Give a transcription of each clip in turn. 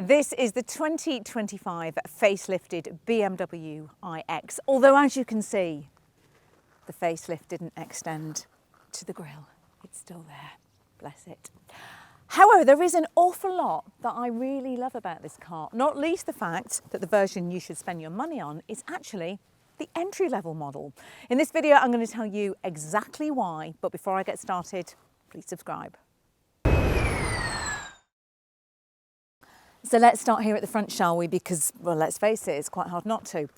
This is the 2025 facelifted BMW iX, although as you can see, the facelift didn't extend to the grille. It's still there, bless it. However, there is an awful lot that I really love about this car, not least the fact that the version you should spend your money on is actually the entry-level model. In this video, I'm going to tell you exactly why, but before I get started, please subscribe. So let's start here at the front, shall we? Because, well, let's face it, it's quite hard not to.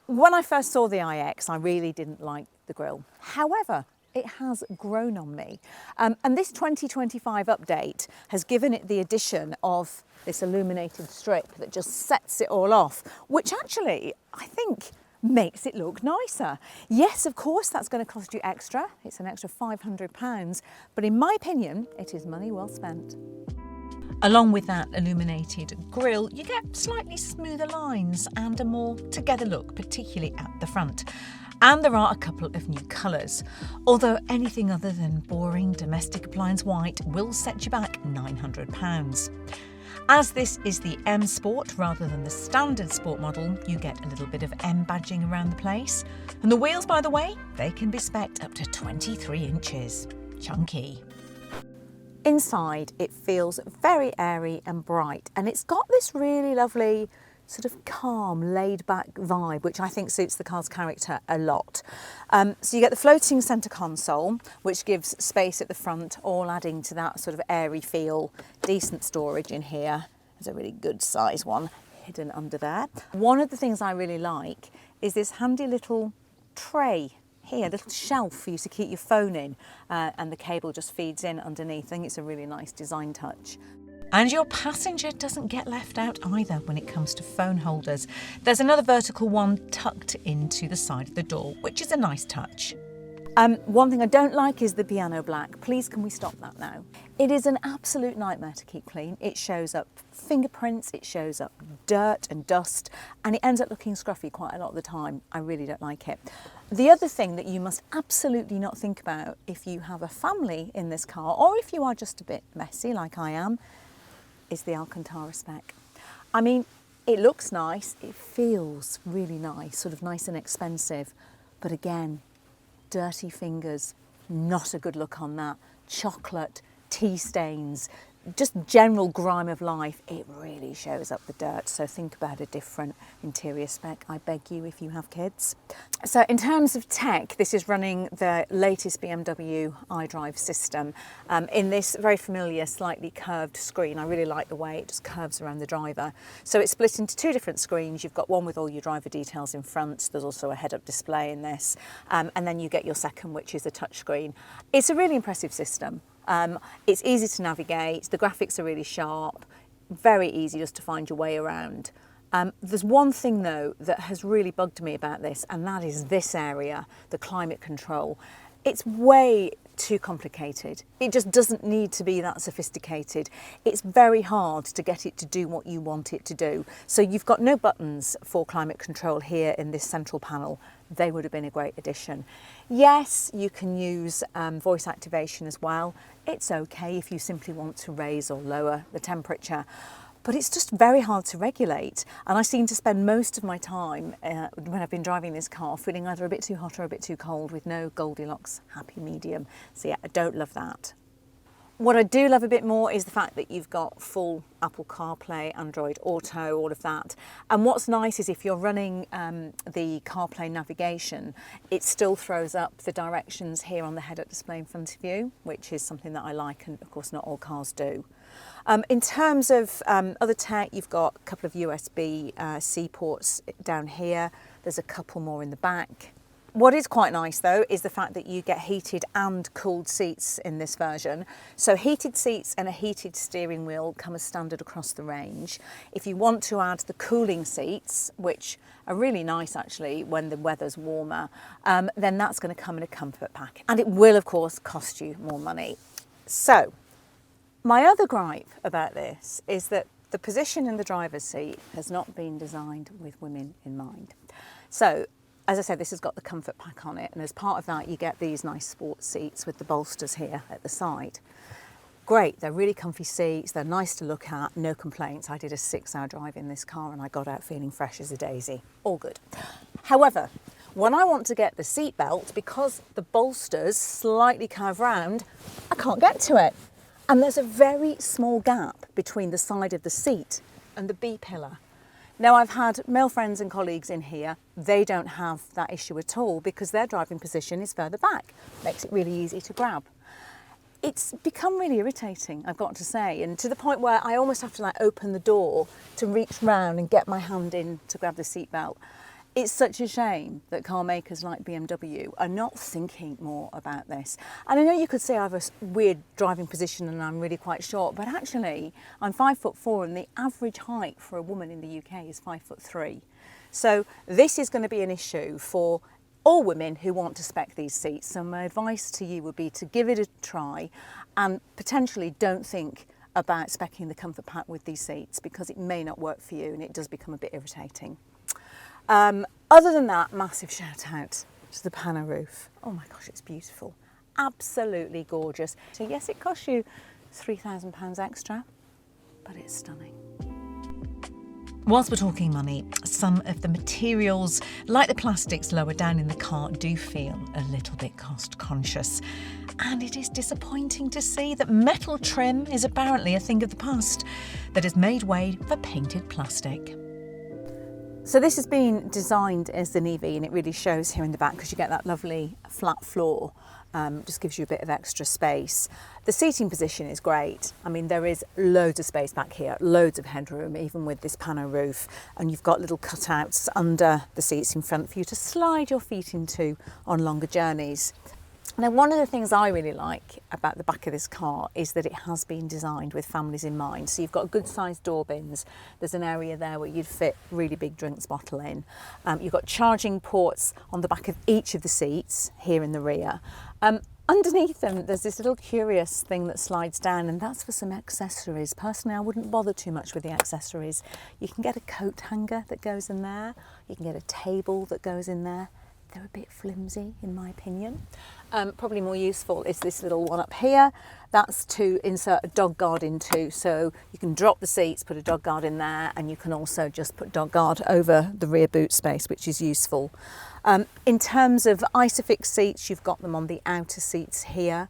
When I first saw the iX, I really didn't like the grille. However, it has grown on me. And this 2025 update has given it the addition of this illuminated strip that just sets it all off, which actually, I think, makes it look nicer. Yes, of course, that's going to cost you extra. It's an extra £500, but in my opinion, it is money well spent. Along with that illuminated grille, you get slightly smoother lines and a more together look, particularly at the front. And there are a couple of new colours, although anything other than boring domestic appliance white will set you back £900. As this is the M Sport rather than the standard Sport model, you get a little bit of M badging around the place. And the wheels, by the way, they can be spec'd up to 23 inches. Chunky. Inside, it feels very airy and bright, and it's got this really lovely sort of calm, laid-back vibe, which I think suits the car's character a lot. So you get the floating centre console, which gives space at the front, all adding to that sort of airy feel. Decent storage in here. There's a really good size one hidden under there. One of the things I really like is this handy little tray here, a little shelf for you to keep your phone in, and the cable just feeds in underneath. I think it's a really nice design touch. And your passenger doesn't get left out either when it comes to phone holders. There's another vertical one tucked into the side of the door, which is a nice touch. One thing I don't like is the piano black. Please, can we stop that now? It is an absolute nightmare to keep clean. It shows up fingerprints, it shows up dirt and dust, and it ends up looking scruffy quite a lot of the time. I really don't like it. The other thing that you must absolutely not think about if you have a family in this car, or if you are just a bit messy like I am, is the Alcantara spec. I mean, it looks nice, it feels really nice, sort of nice and expensive, but again, dirty fingers, not a good look on that. Chocolate, tea stains, just general grime of life, it really shows up the dirt. So think about a different interior spec, I beg you, if you have kids. So in terms of tech, this is running the latest BMW iDrive system in this very familiar, slightly curved screen. I really like the way it just curves around the driver. So it's split into two different screens. You've got one with all your driver details in front. There's also a head-up display in this. And then you get your second, which is a touchscreen. It's a really impressive system. It's easy to navigate, the graphics are really sharp, very easy just to find your way around. There's one thing though that has really bugged me about this, and that is this area, the climate control. It's way too complicated. It just doesn't need to be that sophisticated. It's very hard to get it to do what you want it to do. So you've got no buttons for climate control here in this central panel. They would have been a great addition. Yes, you can use voice activation as well. It's okay if you simply want to raise or lower the temperature, but it's just very hard to regulate. And I seem to spend most of my time when I've been driving this car feeling either a bit too hot or a bit too cold with no Goldilocks happy medium. So yeah, I don't love that. What I do love a bit more is the fact that you've got full Apple CarPlay, Android Auto, all of that. And what's nice is if you're running the CarPlay navigation, it still throws up the directions here on the head-up display in front of you, which is something that I like, and of course not all cars do. In terms of other tech, you've got a couple of USB-C ports down here. There's a couple more in the back. What is quite nice though is the fact that you get heated and cooled seats in this version. So heated seats and a heated steering wheel come as standard across the range. If you want to add the cooling seats, which are really nice actually when the weather's warmer, then that's going to come in a comfort pack. And it will of course cost you more money. So my other gripe about this is that the position in the driver's seat has not been designed with women in mind. So as I said, this has got the comfort pack on it, and as part of that you get these nice sports seats with the bolsters here at the side. Great, they're really comfy seats, they're nice to look at, no complaints. I did a 6-hour drive in this car and I got out feeling fresh as a daisy. All good. However, when I want to get the seat belt, because the bolsters slightly curve round, I can't get to it. And there's a very small gap between the side of the seat and the B pillar. Now, I've had male friends and colleagues in here, they don't have that issue at all because their driving position is further back. Makes it really easy to grab. It's become really irritating, I've got to say, and to the point where I almost have to like open the door to reach round and get my hand in to grab the seatbelt. It's such a shame that car makers like BMW are not thinking more about this. And I know you could say I have a weird driving position and I'm really quite short, but actually I'm 5'4" and the average height for a woman in the UK is 5'3". So this is going to be an issue for all women who want to spec these seats. So my advice to you would be to give it a try and potentially don't think about speccing the comfort pack with these seats because it may not work for you and it does become a bit irritating. Other than that, massive shout out to the pano roof. Oh my gosh, it's beautiful. Absolutely gorgeous. So yes, it costs you £3,000 extra, but it's stunning. Whilst we're talking money, some of the materials, like the plastics lower down in the car, do feel a little bit cost conscious. And it is disappointing to see that metal trim is apparently a thing of the past that has made way for painted plastic. So this has been designed as an EV and it really shows here in the back because you get that lovely flat floor, just gives you a bit of extra space. The seating position is great. I mean, there is loads of space back here, loads of headroom, even with this pano roof, and you've got little cutouts under the seats in front for you to slide your feet into on longer journeys. Now, one of the things I really like about the back of this car is that it has been designed with families in mind. So you've got good sized door bins. There's an area there where you'd fit a really big drinks bottle in. You've got charging ports on the back of each of the seats here in the rear. Underneath them, there's this little curious thing that slides down, and that's for some accessories. Personally, I wouldn't bother too much with the accessories. You can get a coat hanger that goes in there. You can get a table that goes in there. They're a bit flimsy, in my opinion. Probably more useful is this little one up here. That's to insert a dog guard into, so you can drop the seats, put a dog guard in there, and you can also just put dog guard over the rear boot space, which is useful. In terms of Isofix seats, you've got them on the outer seats here.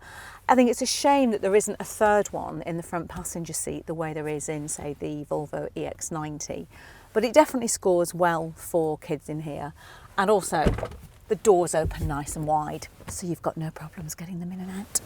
I think it's a shame that there isn't a third one in the front passenger seat the way there is in, say, the Volvo EX90. But it definitely scores well for kids in here. And also, the doors open nice and wide, so you've got no problems getting them in and out.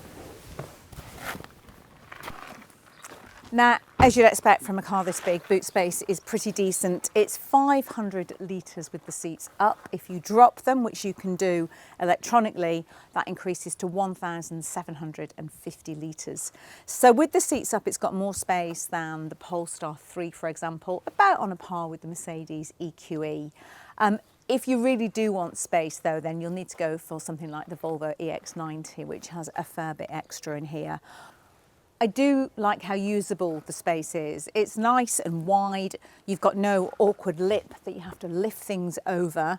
Now, as you'd expect from a car this big, boot space is pretty decent. It's 500 litres with the seats up. If you drop them, which you can do electronically, that increases to 1,750 litres. So with the seats up, it's got more space than the Polestar 3, for example, about on a par with the Mercedes EQE. If you really do want space though, then you'll need to go for something like the Volvo EX90, which has a fair bit extra in here. I do like how usable the space is. It's nice and wide. You've got no awkward lip that you have to lift things over.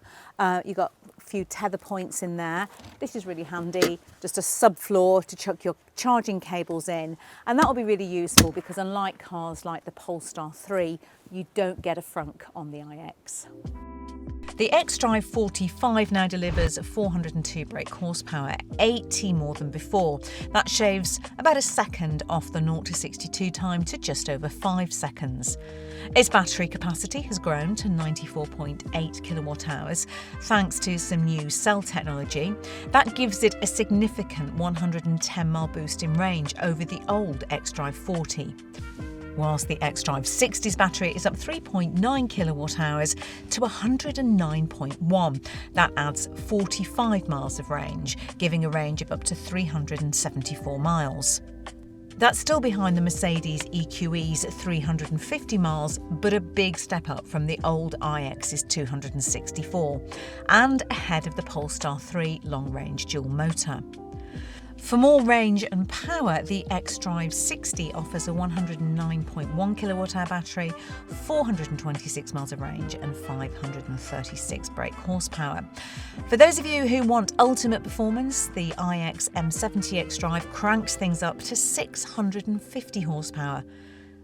You've got a few tether points in there. This is really handy, just a subfloor to chuck your charging cables in. And that'll be really useful because unlike cars like the Polestar 3, you don't get a frunk on the iX. The xDrive 45 now delivers 402 brake horsepower, 80 more than before. That shaves about a second off the 0 to 62 time to just over 5 seconds. Its battery capacity has grown to 94.8 kilowatt hours thanks to some new cell technology. That gives it a significant 110-mile boost in range over the old xDrive 40. Whilst the xDrive 60's battery is up 3.9 kilowatt hours to 109.1. That adds 45 miles of range, giving a range of up to 374 miles. That's still behind the Mercedes EQE's 350 miles, but a big step up from the old iX's 264, and ahead of the Polestar 3 long-range dual motor. For more range and power, the xDrive 60 offers a 109.1 kilowatt-hour battery, 426 miles of range and 536 brake horsepower. For those of you who want ultimate performance, the iX M70 xDrive cranks things up to 650 horsepower.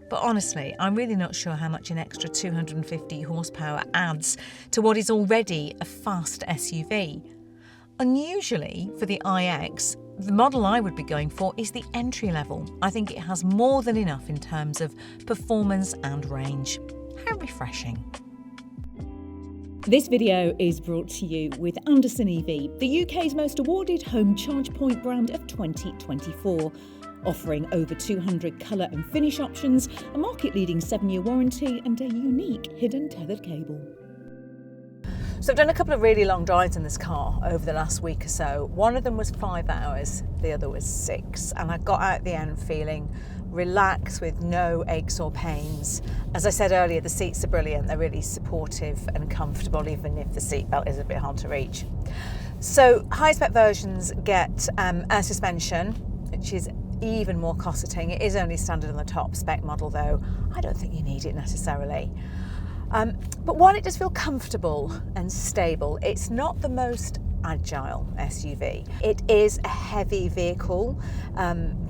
But honestly, I'm really not sure how much an extra 250 horsepower adds to what is already a fast SUV. Unusually for the iX, the model I would be going for is the entry level. I think it has more than enough in terms of performance and range. How refreshing. This video is brought to you with Andersen EV, the UK's most awarded home charge point brand of 2024. Offering over 200 colour and finish options, a market-leading 7-year warranty and a unique hidden tethered cable. So I've done a couple of really long drives in this car over the last week or so. One of them was 5 hours, the other was 6, and I got out at the end feeling relaxed with no aches or pains. As I said earlier, the seats are brilliant. They're really supportive and comfortable, even if the seatbelt is a bit hard to reach. So high spec versions get air suspension, which is even more cosseting. It is only standard on the top spec model though. I don't think you need it necessarily. But while it does feel comfortable and stable, it's not the most agile SUV. It is a heavy vehicle,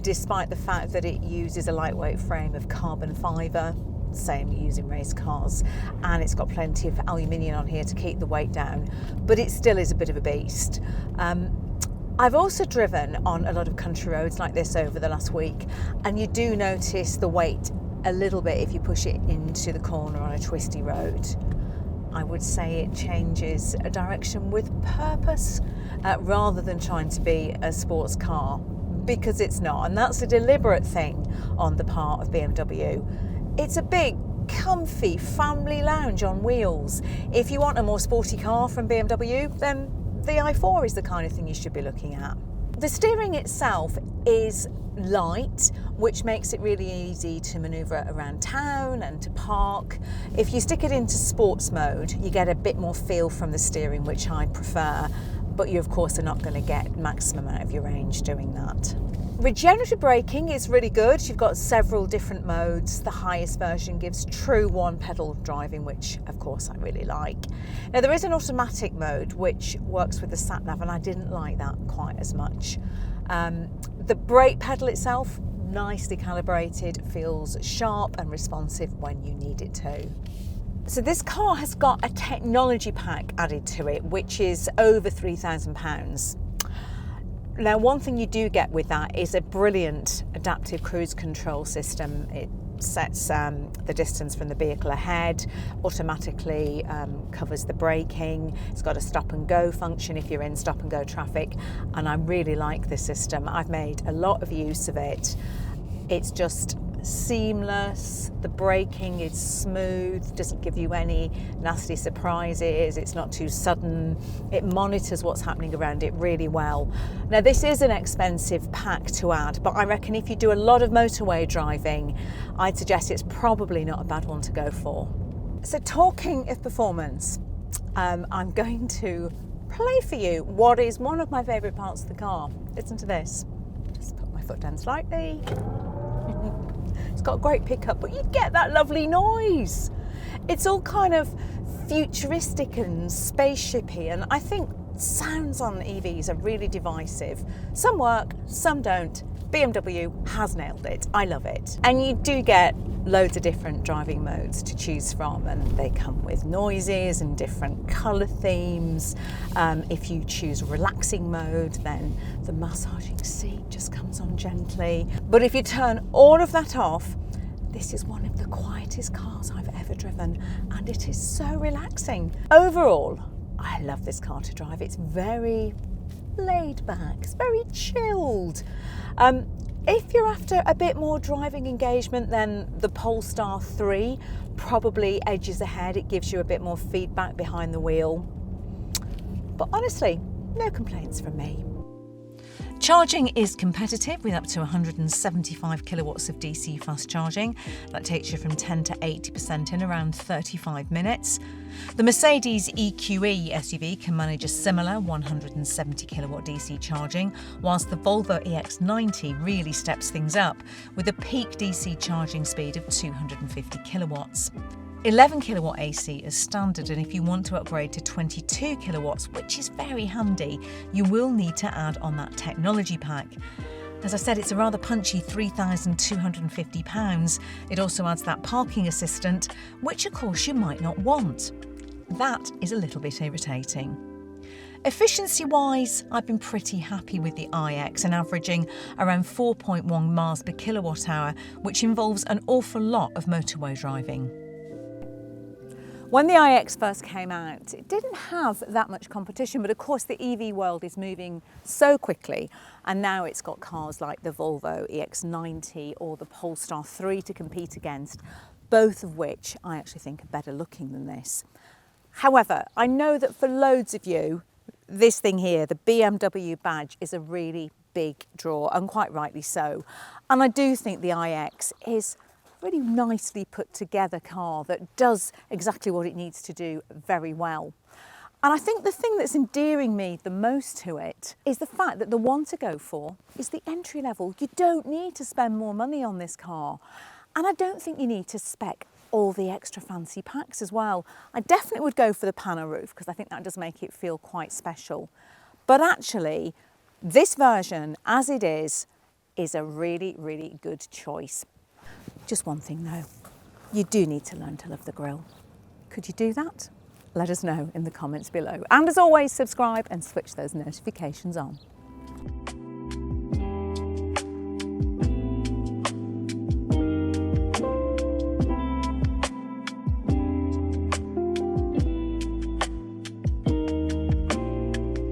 despite the fact that it uses a lightweight frame of carbon fibre, same you use in race cars, and it's got plenty of aluminium on here to keep the weight down, but it still is a bit of a beast. I've also driven on a lot of country roads like this over the last week, and you do notice the weight a little bit if you push it into the corner on a twisty road. I would say it changes a direction with purpose rather than trying to be a sports car, because it's not, and that's a deliberate thing on the part of BMW. It's a big, comfy family lounge on wheels. If you want a more sporty car from BMW, then the i4 is the kind of thing you should be looking at. The steering itself is light, which makes it really easy to manoeuvre around town and to park. If you stick it into sports mode, you get a bit more feel from the steering, which I prefer, but you of course are not going to get maximum out of your range doing that. Regenerative braking is really good. You've got several different modes. The highest version gives true one-pedal driving, which of course I really like. Now there is an automatic mode which works with the sat-nav, and I didn't like that quite as much. The brake pedal itself, nicely calibrated, feels sharp and responsive when you need it to. So this car has got a technology pack added to it, which is over £3,000. Now, one thing you do get with that is a brilliant adaptive cruise control system. It sets the distance from the vehicle ahead, automatically covers the braking. It's got a stop and go function if you're in stop and go traffic, and I really like the system. I've made a lot of use of it. It's just seamless, the braking is smooth, doesn't give you any nasty surprises, it's not too sudden, it monitors what's happening around it really well. Now this is an expensive pack to add, but I reckon if you do a lot of motorway driving, I'd suggest it's probably not a bad one to go for. So talking of performance, I'm going to play for you what is one of my favourite parts of the car. Listen to this. Just put my foot down slightly. It's got a great pickup, but you get that lovely noise. It's all kind of futuristic and spaceshipy, and I think sounds on EVs are really divisive. Some work, some don't. BMW has nailed it. I love it. And you do get loads of different driving modes to choose from, and they come with noises and different colour themes. If you choose relaxing mode, then the massaging seat just comes on gently. But if you turn all of that off, this is one of the quietest cars I've ever driven, and it is so relaxing. Overall, I love this car to drive. It's very laid back, it's very chilled. If you're after a bit more driving engagement, then the Polestar 3 probably edges ahead. It gives you a bit more feedback behind the wheel. But honestly, no complaints from me. Charging is competitive with up to 175 kilowatts of DC fast charging. That takes you from 10 to 80% in around 35 minutes. The Mercedes EQE SUV can manage a similar 170 kilowatt DC charging, whilst the Volvo EX90 really steps things up with a peak DC charging speed of 250 kilowatts. 11 kilowatt AC is standard, and if you want to upgrade to 22 kilowatts, which is very handy, you will need to add on that technology pack. As I said, it's a rather punchy £3,250. It also adds that parking assistant, which of course you might not want. That is a little bit irritating. Efficiency-wise, I've been pretty happy with the iX and averaging around 4.1 miles per kilowatt hour, which involves an awful lot of motorway driving. When the iX first came out, it didn't have that much competition, but of course the EV world is moving so quickly, and now it's got cars like the Volvo EX90 or the Polestar 3 to compete against, both of which I actually think are better looking than this. However, I know that for loads of you, this thing here, the BMW badge, is a really big draw, and quite rightly so. And I do think the iX is really nicely put together car that does exactly what it needs to do very well. And I think the thing that's endearing me the most to it is the fact that the one to go for is the entry level. You don't need to spend more money on this car. And I don't think you need to spec all the extra fancy packs as well. I definitely would go for the panel roof because I think that does make it feel quite special. But actually, this version, as it is a really, really good choice. Just one thing though, you do need to learn to love the grille. Could you do that? Let us know in the comments below. And as always, subscribe and switch those notifications on.